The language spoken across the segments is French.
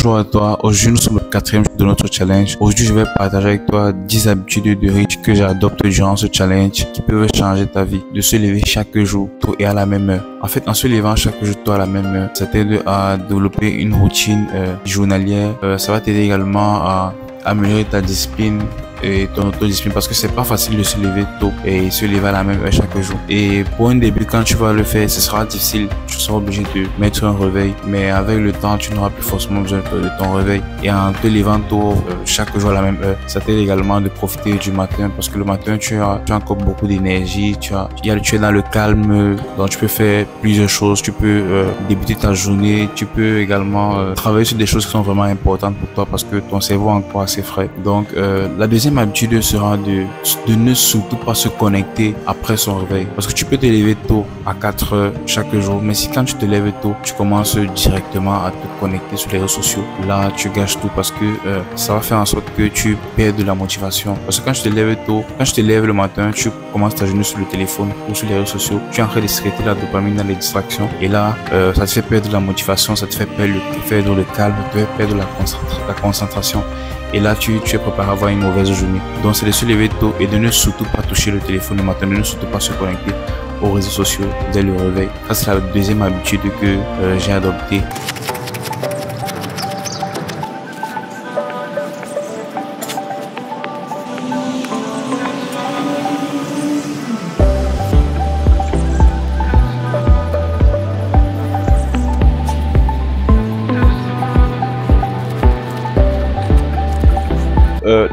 Bonjour à toi, aujourd'hui nous sommes le 4e jour de notre challenge. Aujourd'hui je vais partager avec toi 10 habitudes de riche que j'adopte durant ce challenge qui peuvent changer ta vie. De se lever chaque jour tôt et à la même heure. En fait, en se levant chaque jour tôt à la même heure, ça t'aide à développer une routine journalière. Ça va t'aider également à améliorer ta discipline et ton autodiscipline parce que c'est pas facile de se lever tôt et se lever à la même heure chaque jour. Et pour un début, quand tu vas le faire, ce sera difficile. Tu seras obligé de mettre un réveil, mais avec le temps, tu n'auras plus forcément besoin de ton réveil. Et en te levant tôt chaque jour à la même heure, ça t'aide également de profiter du matin parce que le matin, tu as encore beaucoup d'énergie, tu es dans le calme, donc tu peux faire plusieurs choses. Tu peux débuter ta journée, tu peux également travailler sur des choses qui sont vraiment importantes pour toi parce que ton cerveau est encore assez frais. Donc la deuxième habitude sera de ne surtout pas se connecter après son réveil. Parce que tu peux te lever tôt à 4 heures chaque jour, mais si quand tu te lèves tôt, tu commences directement à te connecter sur les réseaux sociaux, là tu gâches tout parce que ça va faire en sorte que tu perds de la motivation. Parce que quand tu te lèves tôt, quand tu te lèves le matin, tu commences ta journée sur le téléphone ou sur les réseaux sociaux, tu es en train de sécréter la dopamine dans les distractions et là ça te fait perdre la motivation, ça te fait perdre le calme, ça te fait perdre la concentration. Et là, tu es préparé à avoir une mauvaise journée. Donc, c'est de se lever tôt et de ne surtout pas toucher le téléphone le matin, de ne surtout pas se connecter aux réseaux sociaux dès le réveil. Ça, c'est la deuxième habitude que j'ai adoptée.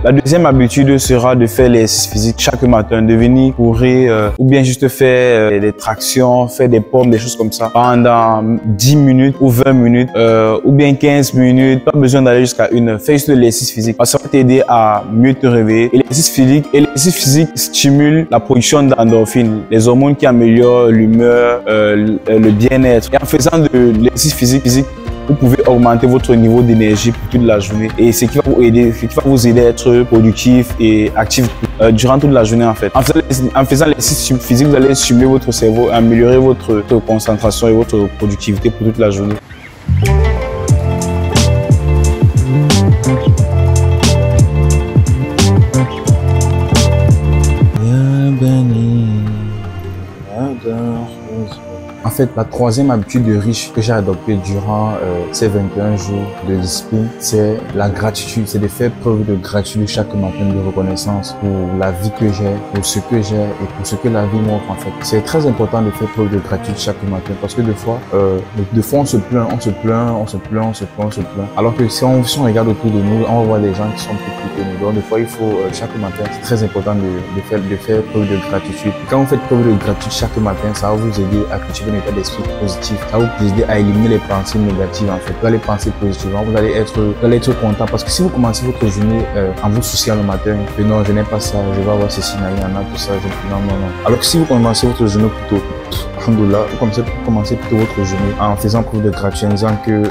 La deuxième habitude sera de faire l'exercice physique chaque matin, de venir courir ou bien juste faire des tractions, faire des pompes, des choses comme ça pendant 10 minutes ou 20 minutes ou bien 15 minutes. Pas besoin d'aller jusqu'à 1 heure. Fais juste de l'exercice physique. Ça va t'aider à mieux te réveiller. Et l'exercice physique stimule la production d'endorphines, les hormones qui améliorent l'humeur, le bien-être. Et en faisant de l'exercice physique, vous pouvez augmenter votre niveau d'énergie pour toute la journée et ce qui va vous aider à être productif et actif durant toute la journée en fait. En faisant l'exercice physique, vous allez stimuler votre cerveau, améliorer votre concentration et votre productivité pour toute la journée. En fait, la troisième habitude de riche que j'ai adoptée durant ces 21 jours de discipline, c'est la gratitude. C'est de faire preuve de gratitude chaque matin, de reconnaissance pour la vie que j'ai, pour ce que j'ai et pour ce que la vie m'offre en fait. C'est très important de faire preuve de gratitude chaque matin parce que des fois on se plaint. Alors que si on regarde autour de nous, on va voir des gens qui sont plus que nous. Donc des fois, il faut chaque matin, c'est très important de faire preuve de gratitude. Et quand vous faites preuve de gratitude chaque matin, ça va vous aider à cultiver un état d'esprit positif. Ça va vous aider à éliminer les pensées négatives en fait. Vous allez penser positivement, vous allez être content parce que si vous commencez votre journée en vous souciant le matin, que non, je n'ai pas ça, je vais avoir ceci, non, tout ça, non. Alors que si vous commencez votre journée plutôt, alhamdoulilah, vous commencez plutôt votre journée en faisant preuve de gratitude, en disant que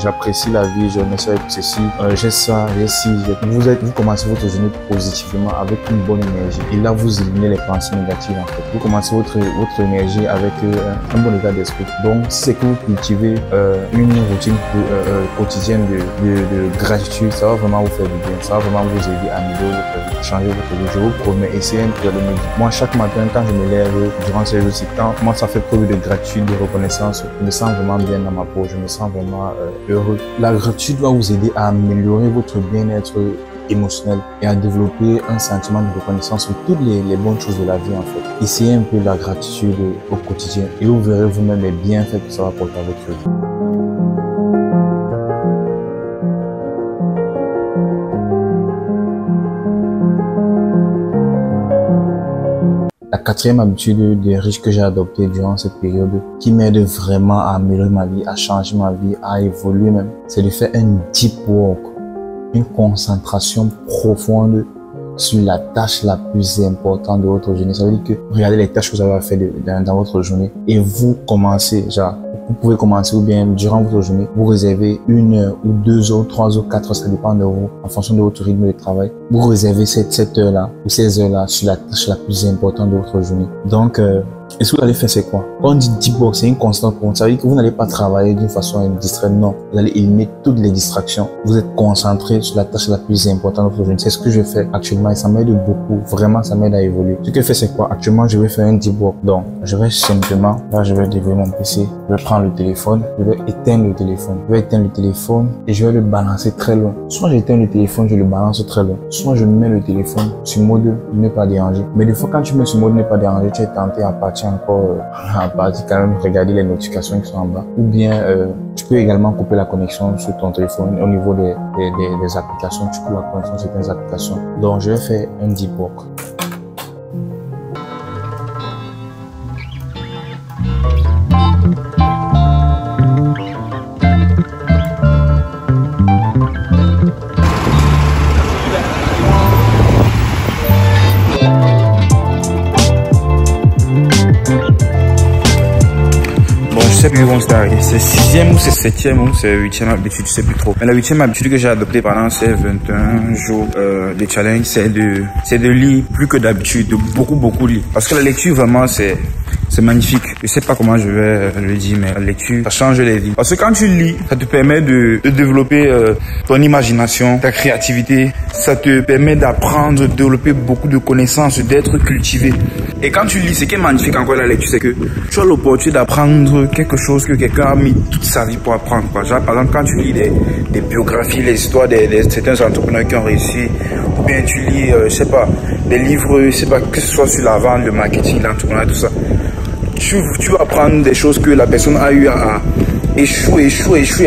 j'apprécie la vie, je me sers ceci, j'ai ça, j'ai ci. Vous commencez votre journée positivement avec une bonne énergie. Et là, vous éliminez les pensées négatives en fait. Vous commencez votre énergie avec un bon état d'esprit. Donc, si c'est que vous cultivez une routine quotidienne de gratitude, ça va vraiment vous faire du bien. Ça va vraiment vous aider à améliorer votre vie, changer votre vie. Je vous promets, essayez un peu de me dire. Moi, chaque matin, quand je me lève, durant ces jours-ci, quand moi, ça fait preuve de gratitude, de reconnaissance, je me sens vraiment bien dans ma peau, je me sens vraiment heureux. La gratitude va vous aider à améliorer votre bien-être émotionnel et à développer un sentiment de reconnaissance pour toutes les bonnes choses de la vie en fait. Essayez un peu la gratitude au quotidien et vous verrez vous-même les bienfaits que ça va apporter à votre vie. La quatrième habitude des riches que j'ai adoptée durant cette période, qui m'aide vraiment à améliorer ma vie, à changer ma vie, à évoluer même, c'est de faire un deep work, une concentration profonde sur la tâche la plus importante de votre journée. Ça veut dire que regardez les tâches que vous avez à faire dans votre journée et vous commencez, vous pouvez commencer ou bien durant votre journée, vous réservez 1 heure ou 2 heures, 3 heures, 4 heures, ça dépend de vous, en fonction de votre rythme de travail. Vous réservez cette heure-là ou ces heures-là sur la tâche la plus importante de votre journée. Donc, Et ce que vous allez faire, c'est quoi? Quand on dit deep work, c'est une constante pour vous. Ça veut dire que vous n'allez pas travailler d'une façon distraite. Non. Vous allez éliminer toutes les distractions. Vous êtes concentré sur la tâche la plus importante de votre journée. C'est ce que je fais actuellement et ça m'aide beaucoup. Vraiment, ça m'aide à évoluer. Ce que je fais, c'est quoi? Actuellement, je vais faire un deep work. Donc, je vais simplement, là, je vais déverrouiller mon PC. Je vais prendre le téléphone. Je vais éteindre le téléphone. Je vais éteindre le téléphone et je vais le balancer très loin. Soit j'éteins le téléphone, je le balance très loin. Soit je mets le téléphone sur mode ne pas déranger. Mais des fois, quand tu mets sur mode ne pas déranger, tu es tenté à partir encore, à partir quand même regarder les notifications qui sont en bas. Ou bien, tu peux également couper la connexion sur ton téléphone au niveau des applications. Tu coupes la connexion sur tes applications. Donc, je vais faire un deep work. C'est 6e ou c'est 7e ou c'est 8e habitude, je sais plus trop. Mais la 8e habitude que j'ai adoptée pendant ces 21 jours de challenge, c'est de lire plus que d'habitude, de beaucoup lire. Parce que la lecture vraiment c'est magnifique. Je sais pas comment je vais le dire, mais la lecture, ça change les vies. Parce que quand tu lis, ça te permet de développer ton imagination, ta créativité. Ça te permet d'apprendre, de développer beaucoup de connaissances, d'être cultivé. Et quand tu lis, ce qui est magnifique encore la lecture, c'est que tu as l'opportunité d'apprendre quelque chose que quelqu'un a mis toute sa vie pour apprendre. Genre, par exemple, quand tu lis des biographies, les histoires de certains entrepreneurs qui ont réussi, ou bien tu lis, je sais pas, des livres, je sais pas, que ce soit sur la vente, le marketing, l'entrepreneuriat, tout ça. Tu vas apprendre des choses que la personne a eu à échouer,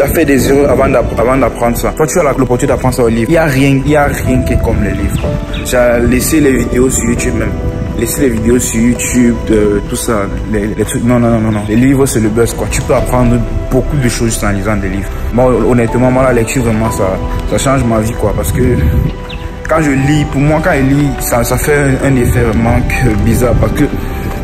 à faire des erreurs avant d'apprendre ça. Toi, tu as l'opportunité d'apprendre ça au livre. Il y a rien qui est comme les livres. J'ai laissé les vidéos sur YouTube même. Laisser les vidéos sur YouTube, tout ça, les trucs. Non. Les livres, c'est le buzz, quoi. Tu peux apprendre beaucoup de choses en lisant des livres. Moi, honnêtement, la lecture, vraiment, ça change ma vie, quoi. Parce que quand je lis, pour moi, quand je lis, ça fait un effet vraiment bizarre.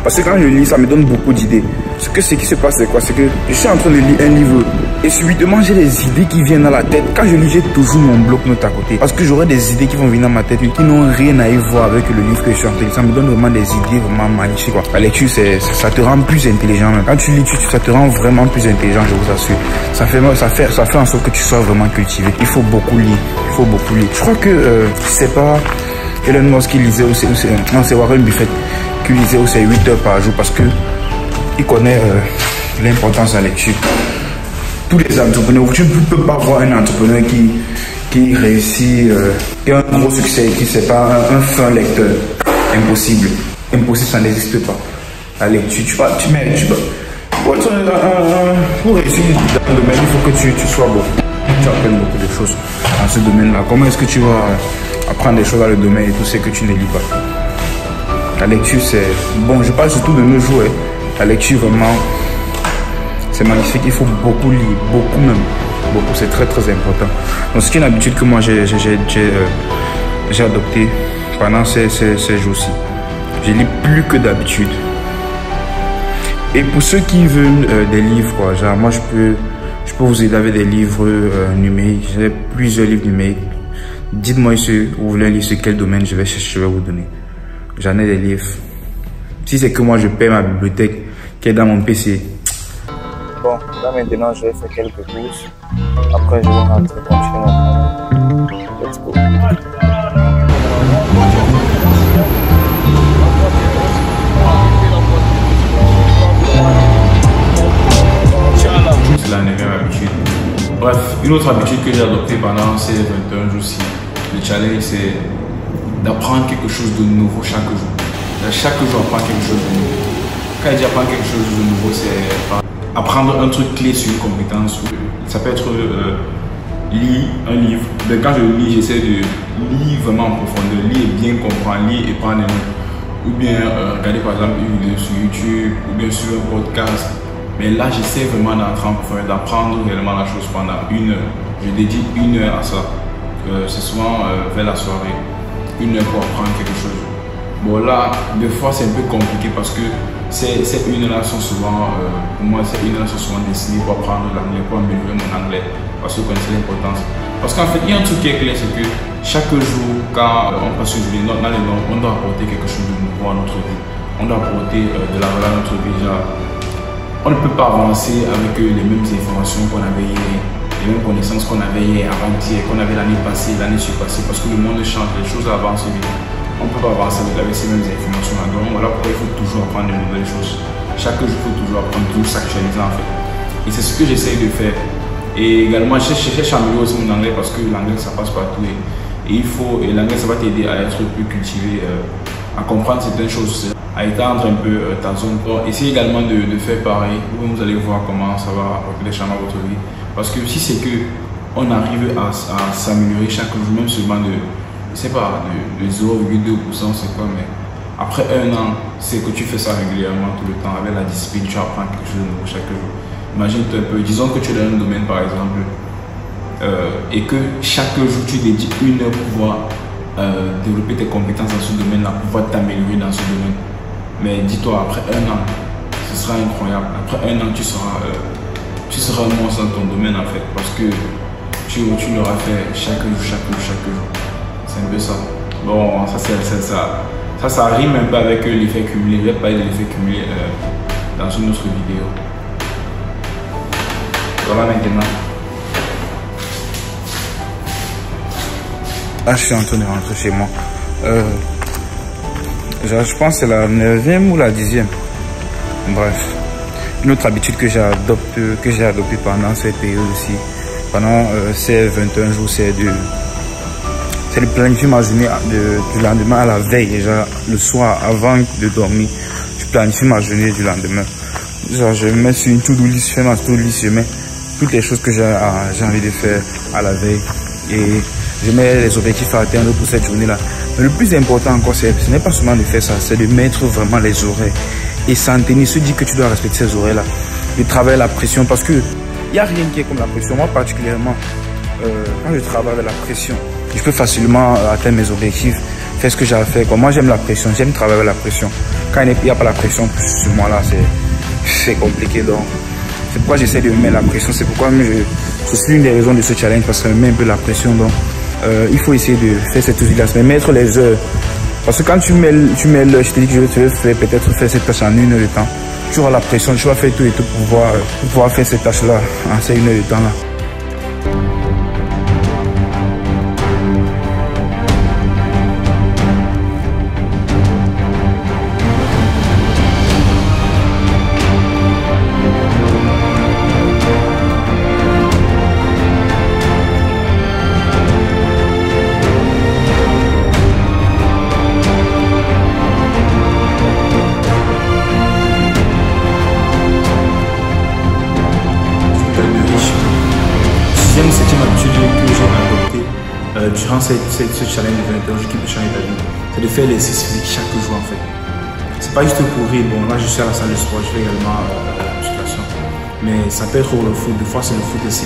Parce que quand je lis, ça me donne beaucoup d'idées. Ce qui se passe, c'est quoi? C'est que je suis en train de lire un livre et subitement, j'ai des idées qui viennent dans la tête. Quand je lis, j'ai toujours mon bloc-notes à côté. Parce que j'aurai des idées qui vont venir dans ma tête qui n'ont rien à y voir avec le livre que je suis en train de lire. Ça me donne vraiment des idées vraiment magnifiques, quoi. La lecture, ça te rend plus intelligent. Même. Quand tu lis, ça te rend vraiment plus intelligent, je vous assure. Ça fait en sorte que tu sois vraiment cultivé. Il faut beaucoup lire. Je crois que, c'est pas Elon Musk qui lisait aussi, non, c'est Warren Buffett qui lisait aussi 8 heures par jour parce que il connaît l'importance de la lecture. Tous les entrepreneurs, tu ne peux pas voir un entrepreneur qui réussit, qui a un gros succès, qui c'est pas un fin lecteur. Impossible, ça n'existe pas. La lecture, pour réussir dans le domaine, il faut que tu sois bon. Tu apprennes beaucoup de choses dans ce domaine-là. Comment est-ce que tu vas apprendre des choses dans le domaine et tout ce que tu ne lis pas? La lecture, c'est bon. Je parle surtout de nos jours. Hein. La lecture, vraiment, c'est magnifique. Il faut beaucoup lire, beaucoup même. Beaucoup, c'est très important. Donc, c'est une habitude que moi, j'ai adoptée pendant ces jours-ci. Je lis plus que d'habitude. Et pour ceux qui veulent des livres, quoi, genre, moi, je peux vous aider avec des livres numériques. J'ai plusieurs livres numériques. Dites-moi si vous voulez lire sur quel domaine je vais vous donner. J'en ai des livres. Si c'est que moi je paie ma bibliothèque qui est dans mon PC. Bon, là maintenant je vais faire quelques courses. Après je vais rentrer continuer mon travail. Let's go. C'est la 9e habitude. Bref, une autre habitude que j'ai adoptée pendant ces 21 jours-ci, le challenge, c'est d'apprendre quelque chose de nouveau chaque jour. Chaque jour, apprendre quelque chose de nouveau. Quand je dis apprendre quelque chose de nouveau, c'est apprendre un truc clé sur une compétence. Ça peut être lire un livre. Mais quand je lis, j'essaie de lire vraiment en profondeur, lire et bien comprendre, lire et prendre des notes. Ou bien regarder par exemple une vidéo sur YouTube, ou bien sur un podcast. Mais là, j'essaie vraiment d'entrer en profondeur, d'apprendre réellement la chose pendant 1 heure. Je dédie 1 heure à ça. C'est souvent vers la soirée. 1 heure pour apprendre quelque chose. Bon là, des fois c'est un peu compliqué parce que ces 1 heure-là sont souvent, pour moi ces 1 heure sont souvent destinées pour apprendre l'anglais, pour améliorer mon anglais, parce que vous connaissez l'importance. Parce qu'en fait, il y a un truc qui est clair, c'est que chaque jour, quand on passe sur les notes, on doit apporter quelque chose de nouveau à notre vie. on doit apporter de la valeur à notre vie. On ne peut pas avancer avec les mêmes informations qu'on avait hier, les mêmes connaissances qu'on avait hier, avant-hier, qu'on avait l'année passée, l'année surpassée, parce que le monde change, les choses avancent vite. On ne peut pas avancer avec ces mêmes informations-là. Donc voilà pourquoi il faut toujours apprendre de nouvelles choses. Chaque jour, il faut toujours apprendre, toujours s'actualiser en fait. Et c'est ce que j'essaye de faire. Et également, je cherche à améliorer aussi mon anglais parce que l'anglais, ça passe partout. Et l'anglais, ça va t'aider à être plus cultivé, à comprendre certaines choses, à étendre un peu ta zone. Donc, essayez également de faire pareil. Vous allez voir comment ça va apporter des changements à votre vie. Parce que si c'est que on arrive à s'améliorer chaque jour, même seulement de 0,2%, c'est quoi, mais après un an, c'est que tu fais ça régulièrement tout le temps, avec la discipline, tu apprends quelque chose de nouveau chaque jour. Imagine-toi un peu, disons que tu es dans un domaine par exemple, et que chaque jour tu dédies 1 heure pour pouvoir développer tes compétences dans ce domaine-là, pour pouvoir t'améliorer dans ce domaine. Mais dis-toi, après un an, ce sera incroyable. Après un an, tu seras un monstre dans ton domaine en fait, parce que tu l'auras fait chaque jour. C'est un peu ça. Bon, ça rime un peu avec l'effet cumulé. Je vais parler de l'effet cumulé dans une autre vidéo. Voilà maintenant. Là, je suis en train de rentrer chez moi. Je pense que c'est la 9e ou la 10e. Bref. Une autre habitude que j'ai adoptée pendant cette période aussi, pendant ces 21 jours, c'est de planifier ma journée du lendemain à la veille. Déjà, le soir, avant de dormir, je planifie ma journée du lendemain. Genre, je mets sur une to-do list, je fais ma to-do list, je mets toutes les choses que j'ai envie de faire à la veille. Et je mets les objectifs à atteindre pour cette journée-là. Mais le plus important encore, ce n'est pas seulement de faire ça, c'est de mettre vraiment les horaires. Et s'en tenir, se dire que tu dois respecter ces horaires-là. De travailler la pression, parce que il n'y a rien qui est comme la pression. Moi, particulièrement, quand je travaille avec la pression, je peux facilement atteindre mes objectifs, faire ce que j'ai à faire. Moi, j'aime la pression, j'aime travailler avec la pression. Quand il n'y a pas la pression sur moi, là, c'est compliqué. Donc, c'est pourquoi j'essaie de mettre la pression. C'est pourquoi c'est une des raisons de ce challenge, parce que ça me met un peu la pression. Donc, il faut essayer de faire cette utile, mais mettre les heures. Parce que quand tu mets l'heure, je te dis que je vais peut-être faire cette tâche en 1 heure de temps. Tu auras la pression, tu vas faire tout et tout pour pouvoir faire cette tâche-là en ces 1 heure de temps-là. Durant ce challenge de 21 jours qui peut changer ta vie, c'est de faire l'exercice physique chaque jour en fait. C'est pas juste courir, bon là je suis à la salle de sport, je fais également la musculation. Mais ça peut être le foot, des fois c'est le foot aussi.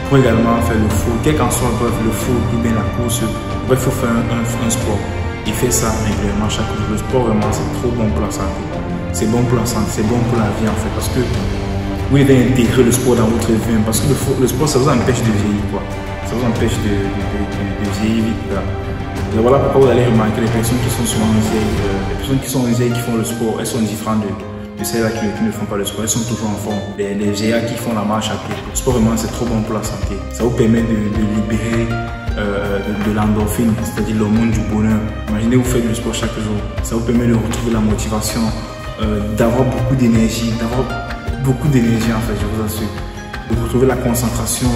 Pour également faire le foot, quel qu'en soit le foot ou bien la course, il faut faire un sport. Il fait ça régulièrement chaque jour. Le sport vraiment c'est trop bon pour la santé. C'est bon pour la santé, c'est bon pour la vie en fait. Parce que vous devez intégrer le sport dans votre vie. Parce que le sport ça vous empêche de vieillir quoi. Ça vous empêche de vieillir vite. Et voilà pourquoi vous allez remarquer les personnes qui sont souvent vieilles, les personnes qui sont vieilles qui font le sport, elles sont différentes de celles-là qui ne font pas le sport. Elles sont toujours en forme. Les vieillards qui font la marche à pied. Le sport vraiment c'est trop bon pour la santé. Ça vous permet de libérer de l'endorphine, c'est-à-dire l'hormone du bonheur. Imaginez vous faites du sport chaque jour. Ça vous permet de retrouver la motivation, d'avoir beaucoup d'énergie, en fait, je vous assure. De retrouver la concentration.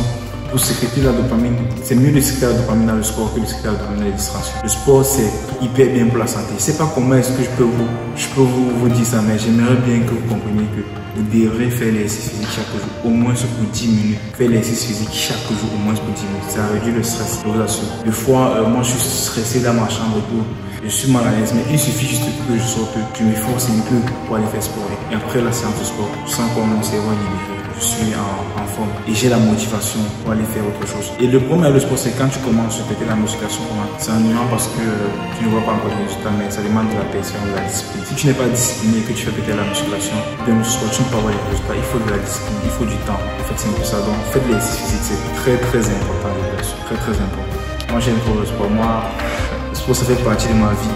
Pour sécréter la dopamine, c'est mieux de sécréter la dopamine dans le sport que de sécréter la dopamine dans les distractions. Le sport, c'est hyper bien pour la santé. Je ne sais pas comment est-ce que je peux vous dire ça, mais j'aimerais bien que vous compreniez que vous devrez faire l'exercice physique chaque jour, au moins pour 10 minutes. Faire l'exercice physique chaque jour, au moins pour 10 minutes. Ça réduit le stress, je vous assure. Des fois, moi, je suis stressé dans ma chambre et tout. Je suis mal à l'aise, mais il suffit juste que je sorte, que je m'efforce un peu pour aller faire sport. Et après la séance de sport, je sens comment mon cerveau est libéré. Je suis en forme et j'ai la motivation pour aller faire autre chose. Et le problème avec le sport, c'est quand tu commences à faire la musculation, c'est ennuyant parce que tu ne vois pas encore les résultats, mais ça demande de la patience, de la discipline. Si tu n'es pas discipliné et que tu fais peut-être la musculation, bien le sport, tu ne peux pas avoir les résultats. Il faut de la discipline, il faut du temps. En fait, c'est un peu ça. Donc, faites l'exercice physique, c'est très très important. Très très important. Moi, j'aime trop le sport. Moi, le sport, ça fait partie de ma vie.